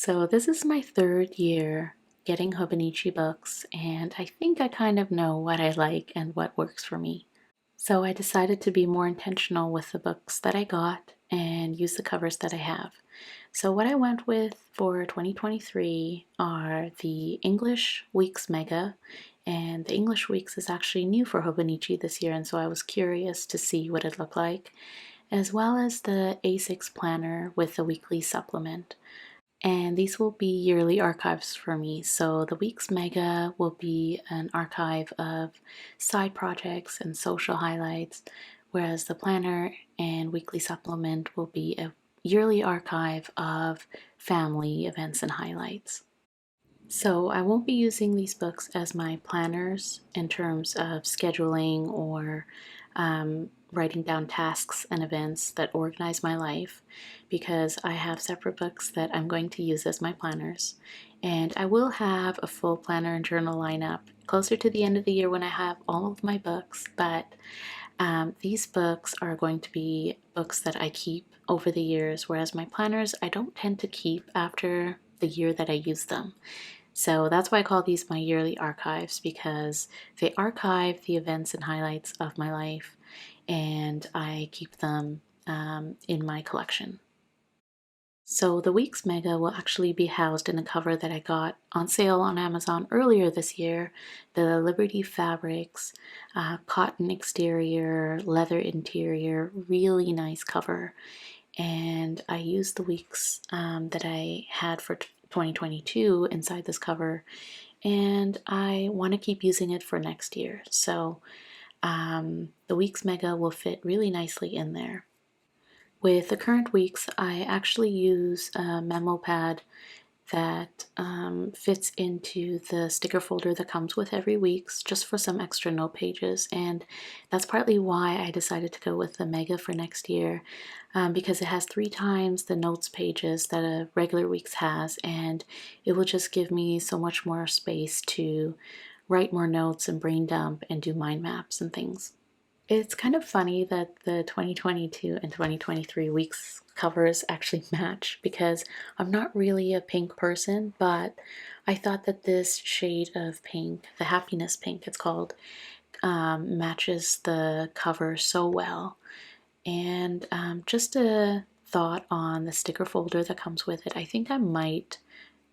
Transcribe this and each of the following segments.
So this is my third year getting Hobonichi books, and I think I kind of know what I like and what works for me. So I decided to be more intentional with the books that I got and use the covers that I have. So what I went with for 2023 are the English Weeks Mega, and the English Weeks is actually new for Hobonichi this year, and so I was curious to see what it looked like, as well as the A6 planner with the weekly supplement. And these will be yearly archives for me. So the week's mega will be an archive of side projects and social highlights, whereas the planner and weekly supplement will be a yearly archive of family events and highlights. So I won't be using these books as my planners in terms of scheduling or writing down tasks and events that organize my life, because I have separate books that I'm going to use as my planners. And I will have a full planner and journal lineup closer to the end of the year when I have all of my books, but these books are going to be books that I keep over the years, whereas my planners I don't tend to keep after the year that I use them. So that's why I call these my yearly archives, because they archive the events and highlights of my life, and I keep them in my collection. So the week's mega will actually be housed in a cover that I got on sale on Amazon earlier this year, the Liberty Fabrics cotton exterior, leather interior, really nice cover. And I used the weeks that I had for 2022 inside this cover, and I want to keep using it for next year. So the weeks mega will fit really nicely in there. With the current weeks, I actually use a memo pad that fits into the sticker folder that comes with every week's, just for some extra note pages. And that's partly why I decided to go with the mega for next year, because it has 3 times the notes pages that a regular week's has, and it will just give me so much more space to write more notes and brain dump and do mind maps and things. It's kind of funny that the 2022 and 2023 weeks covers actually match, because I'm not really a pink person, but I thought that this shade of pink, the happiness pink it's called, matches the cover so well. And just a thought on the sticker folder that comes with it, I think I might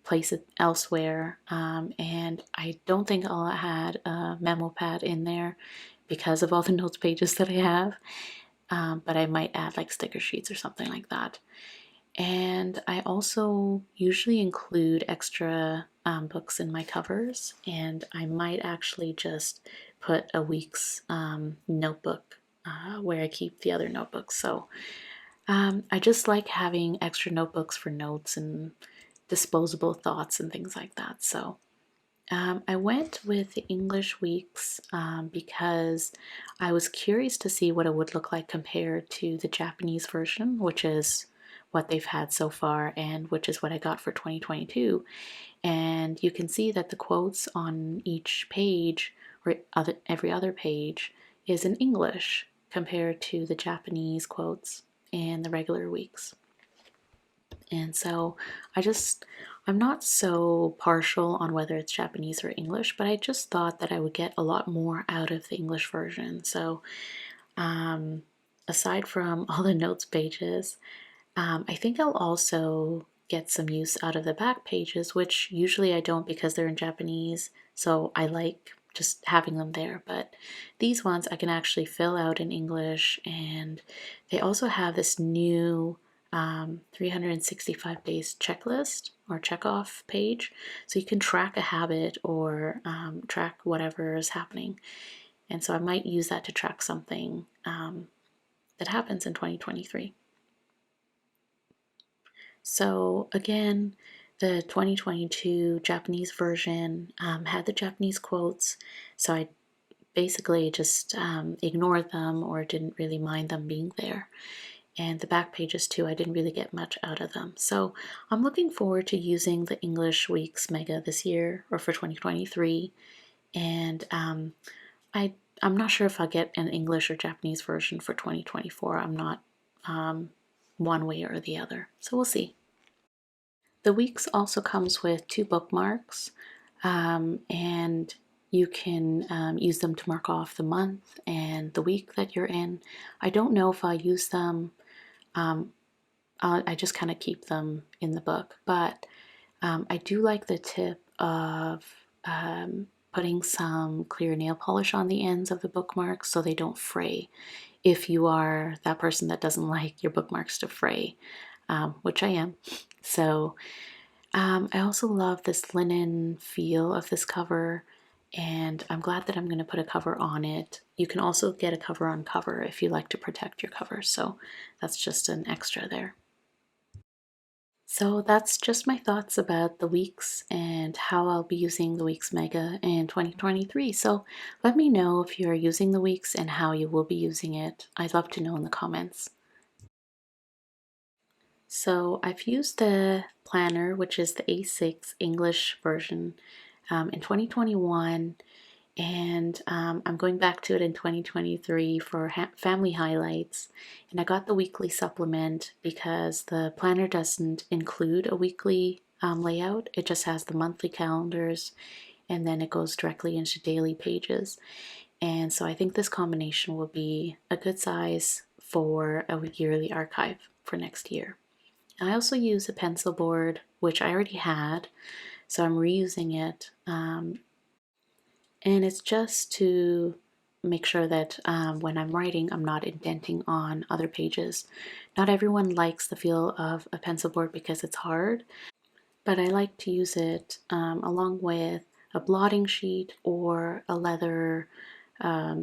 place it elsewhere, and I don't think I'll add a memo pad in there because of all the notes pages that I have, but I might add like sticker sheets or something like that. And I also usually include extra books in my covers, and I might actually just put a week's notebook where I keep the other notebooks. So I just like having extra notebooks for notes and disposable thoughts and things like that. So I went with the English weeks because I was curious to see what it would look like compared to the Japanese version, which is what they've had so far and which is what I got for 2022. And you can see that the quotes on each page, or every other page, is in English compared to the Japanese quotes and the regular weeks. And so I'm not so partial on whether it's Japanese or English, but I just thought that I would get a lot more out of the English version. So um, aside from all the notes pages, I think I'll also get some use out of the back pages, which usually I don't because they're in Japanese. So I like just having them there. But these ones I can actually fill out in English, and they also have this new 365 days checklist or check off page, so you can track a habit or track whatever is happening. And so I might use that to track something that happens in 2023. So again, the 2022 Japanese version had the Japanese quotes, so I basically just ignored them or didn't really mind them being there. And the back pages too, I didn't really get much out of them. So I'm looking forward to using the English Weeks Mega this year, or for 2023. And I'm not sure if I'll get an English or Japanese version for 2024. I'm not one way or the other. So we'll see. The weeks also comes with 2 bookmarks, and you can use them to mark off the month and the week that you're in. I don't know if I'll use them. Um, I just kind of keep them in the book, but I do like the tip of putting some clear nail polish on the ends of the bookmarks so they don't fray. If you are that person that doesn't like your bookmarks to fray, which I am. So I also love this linen feel of this cover, and I'm glad that I'm going to put a cover on it. You can also get a cover on cover if you like to protect your cover, so that's just an extra there. So that's just my thoughts about the weeks and how I'll be using the Weeks Mega in 2023. So let me know if you're using the weeks and how you will be using it. I'd love to know in the comments. So I've used the planner, which is the A6 English version, in 2021, and I'm going back to it in 2023 for family highlights. And I got the weekly supplement because the planner doesn't include a weekly layout. It just has the monthly calendars, and then it goes directly into daily pages. And so I think this combination will be a good size for a yearly archive for next year. I also use a pencil board, which I already had, so I'm reusing it. And it's just to make sure that when I'm writing, I'm not indenting on other pages. Not everyone likes the feel of a pencil board because it's hard, but I like to use it along with a blotting sheet or a leather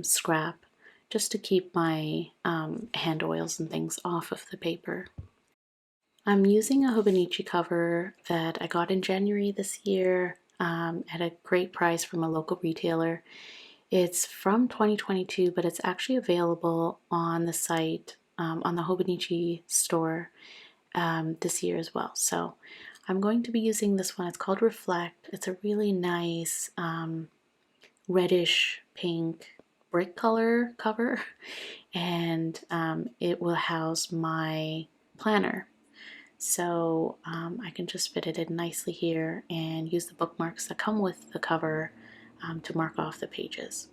scrap just to keep my hand oils and things off of the paper. I'm using a Hobonichi cover that I got in January this year at a great price from a local retailer. It's from 2022, but it's actually available on the site, on the Hobonichi store this year as well. So I'm going to be using this one. It's called Reflect. It's a really nice reddish pink brick color cover, and it will house my planner. So I can just fit it in nicely here and use the bookmarks that come with the cover to mark off the pages.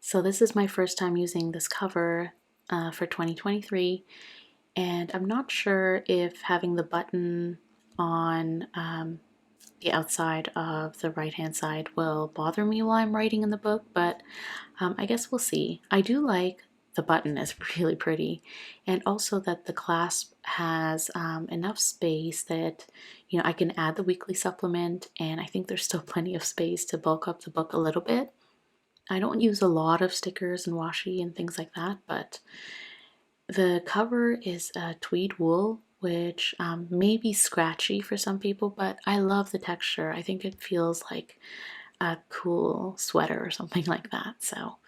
So this is my first time using this cover for 2023, and I'm not sure if having the button on the outside of the right hand side will bother me while I'm writing in the book, but I guess we'll see. I do like the button, is really pretty, and also that the clasp has enough space that I can add the weekly supplement, and I think there's still plenty of space to bulk up the book a little bit. I don't use a lot of stickers and washi and things like that, but the cover is a tweed wool, which may be scratchy for some people, but I love the texture. I think it feels like a cool sweater or something like that. So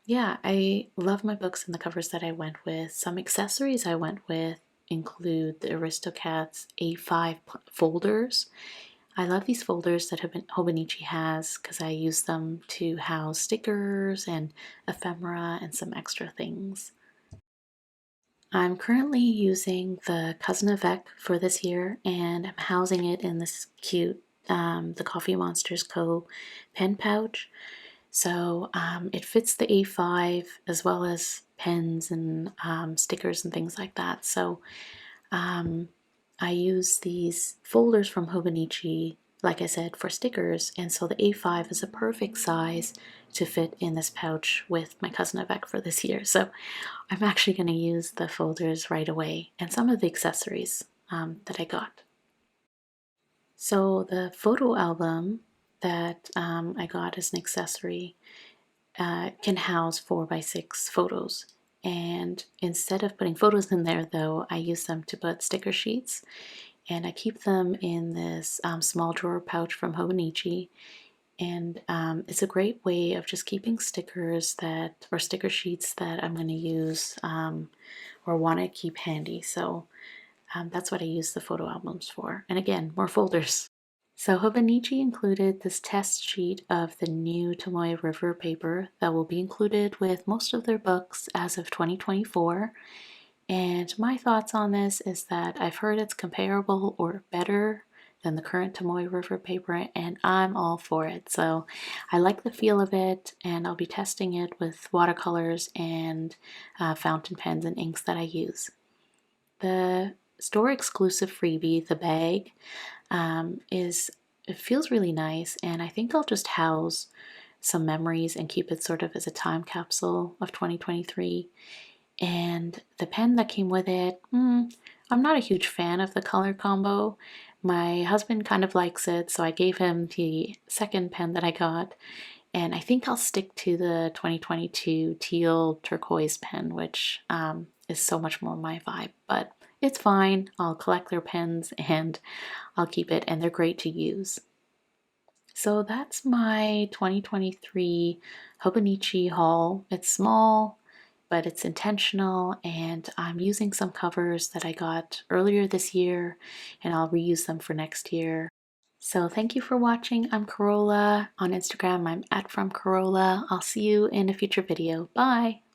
yeah, I love my books and the covers that I went with. Some accessories I went with include the Aristocats A5 folders. I love these folders that Hobonichi has because I use them to house stickers and ephemera and some extra things. I'm currently using the Cousin Avec for this year, and I'm housing it in this cute the Coffee Monsters Co. pen pouch. So it fits the A5 as well as pens and stickers and things like that. So I use these folders from Hobonichi, like I said, for stickers, and so the A5 is a perfect size to fit in this pouch with my Cousin Avec for this year. So I'm actually going to use the folders right away and some of the accessories that I got. So the photo album that I got as an accessory can house 4x6 photos. And instead of putting photos in there, though, I use them to put sticker sheets. And I keep them in this small drawer pouch from Hobonichi. And it's a great way of just keeping stickers or sticker sheets that I'm going to use or want to keep handy. So that's what I use the photo albums for. And again, more folders. So Hobonichi included this test sheet of the new Tomoe River paper that will be included with most of their books as of 2024. And my thoughts on this is that I've heard it's comparable or better than the current Tomoe River paper, and I'm all for it. So I like the feel of it, and I'll be testing it with watercolors and fountain pens and inks that I use. The store exclusive freebie, the bag, it feels really nice, and I think I'll just house some memories and keep it sort of as a time capsule of 2023. And the pen that came with it, I'm not a huge fan of the color combo. My husband kind of likes it, so I gave him the second pen that I got, and I think I'll stick to the 2022 teal turquoise pen, which is so much more my vibe, but it's fine. I'll collect their pens and I'll keep it, and they're great to use. So that's my 2023 Hobonichi haul. It's small, but it's intentional, and I'm using some covers that I got earlier this year, and I'll reuse them for next year. So thank you for watching. I'm Corolla. On Instagram, I'm @FromCorolla. I'll see you in a future video. Bye!